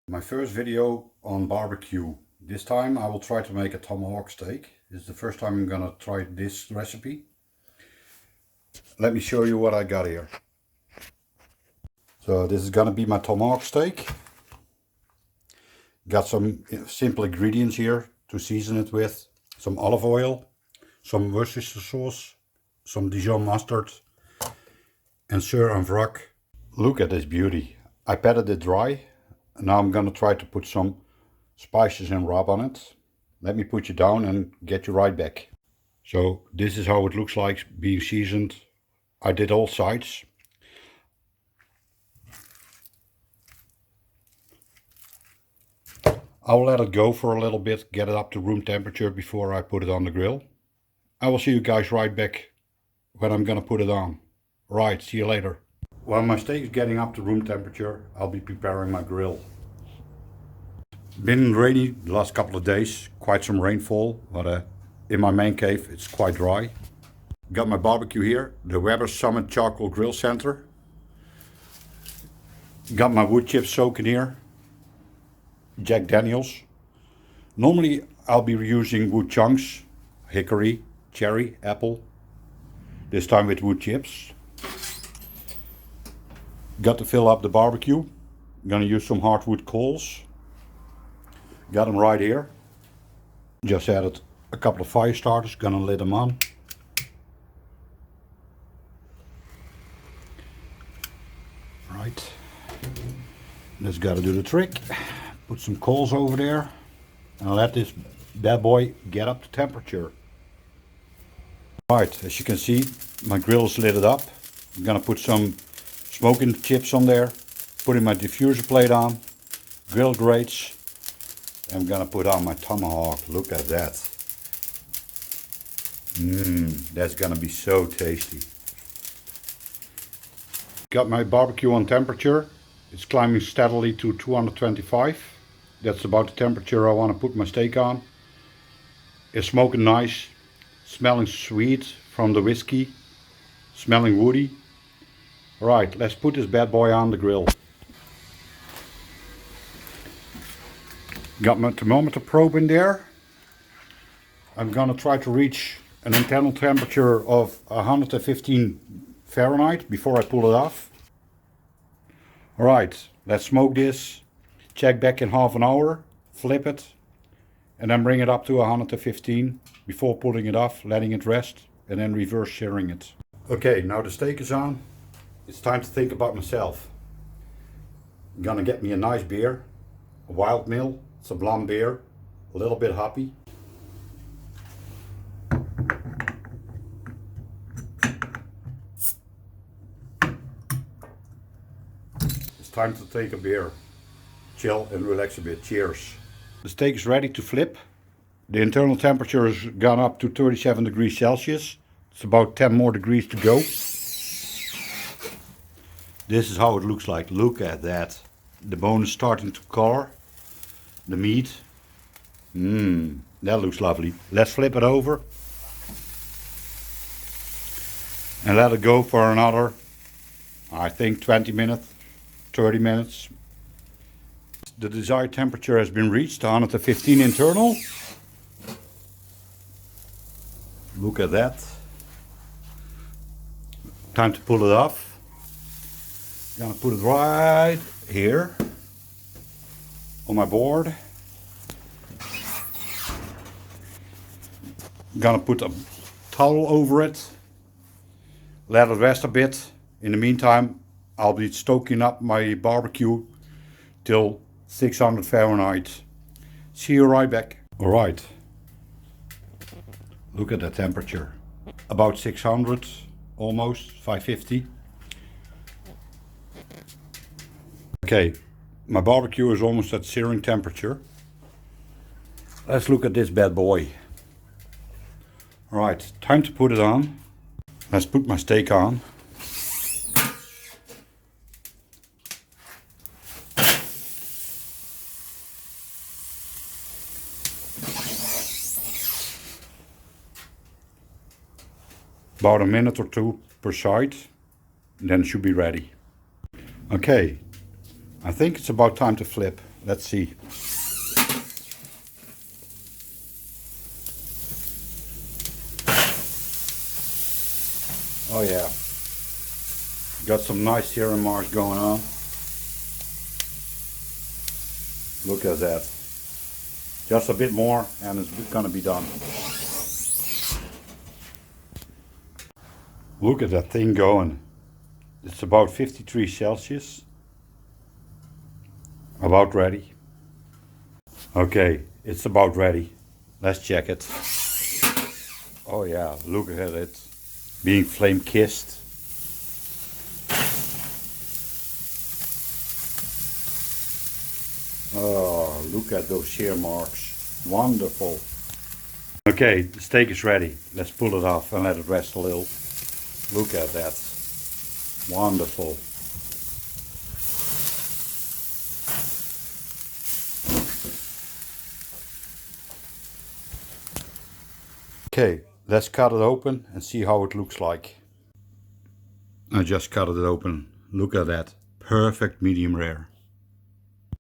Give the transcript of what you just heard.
My first video on barbecue. This time I will try to make a tomahawk steak. This is the first time I'm gonna try this recipe. Let me show you what I got here. So this is gonna be my tomahawk steak. Got some simple ingredients here to season it with. Some olive oil, some Worcestershire sauce, some Dijon mustard, and sear and wrak. Look at this beauty. I patted it dry. Now I'm gonna try to put some spices and rub on it. Let me put you down and get you right back. So this is how it looks like being seasoned. I did all sides. I'll let it go for a little bit, get it up to room temperature before I put it on the grill. I will see you guys right back when I'm gonna put it on. Right, see you later. While my steak is getting up to room temperature, I'll be preparing my grill. Been rainy the last couple of days, quite some rainfall, but in my man cave it's quite dry. Got my barbecue here, the Weber Summit Charcoal Grill Center. Got my wood chips soaking here, Jack Daniels. Normally I'll be using wood chunks, hickory, cherry, apple. This time with wood chips. Got to fill up the barbecue. I'm gonna use some hardwood coals. Got them right here. Just added a couple of fire starters, gonna lit them on. Right. That's gotta do the trick. Put some coals over there and let this bad boy get up to temperature. Right, as you can see, my grill is lit up. I'm gonna put some smoking chips on there, putting my diffuser plate on, grill grates. I'm gonna put on my tomahawk. Look at that. That's gonna be so tasty. Got my barbecue on temperature. It's climbing steadily to 225. That's about the temperature I want to put my steak on. It's smoking nice, smelling sweet from the whiskey, smelling woody. Right, let's put this bad boy on the grill. Got my thermometer probe in there. I'm gonna try to reach an internal temperature of 115 Fahrenheit before I pull it off. Alright, let's smoke this. Check back in half an hour, flip it, and then bring it up to 115 before pulling it off, letting it rest, and then reverse searing it. Okay, now the steak is on. It's time to think about myself. I'm gonna get me a nice beer, a wild mill. It's a blonde beer, a little bit hoppy. It's time to take a beer, chill and relax a bit. Cheers. The steak is ready to flip. The internal temperature has gone up to 37 degrees Celsius. It's about 10 more degrees to go. This is how it looks like. Look at that. The bone is starting to color. The meat, that looks lovely. Let's flip it over and let it go for another, I think 20 minutes, 30 minutes. The desired temperature has been reached, 115 internal. Look at that. Time to pull it off. Gonna put it right here on my board. I'm gonna put a towel over it, let it rest a bit. In the meantime, I'll be stoking up my barbecue till 600 Fahrenheit. See you right back. All right, look at the temperature. About 600, almost 550. Okay. My barbecue is almost at searing temperature. Let's look at this bad boy. Alright, time to put it on. Let's put my steak on. About a minute or two per side, and then it should be ready. Okay. I think it's about time to flip. Let's see. Oh yeah. Got some nice searing marks going on. Look at that. Just a bit more and it's gonna be done. Look at that thing going. It's about 53 Celsius. About ready. Okay, it's about ready. Let's check it. Oh yeah, look at it. Being flame kissed. Oh, look at those shear marks. Wonderful. Okay, the steak is ready. Let's pull it off and let it rest a little. Look at that. Wonderful. Okay, let's cut it open and see how it looks like. I just cut it open. Look at that. Perfect medium rare.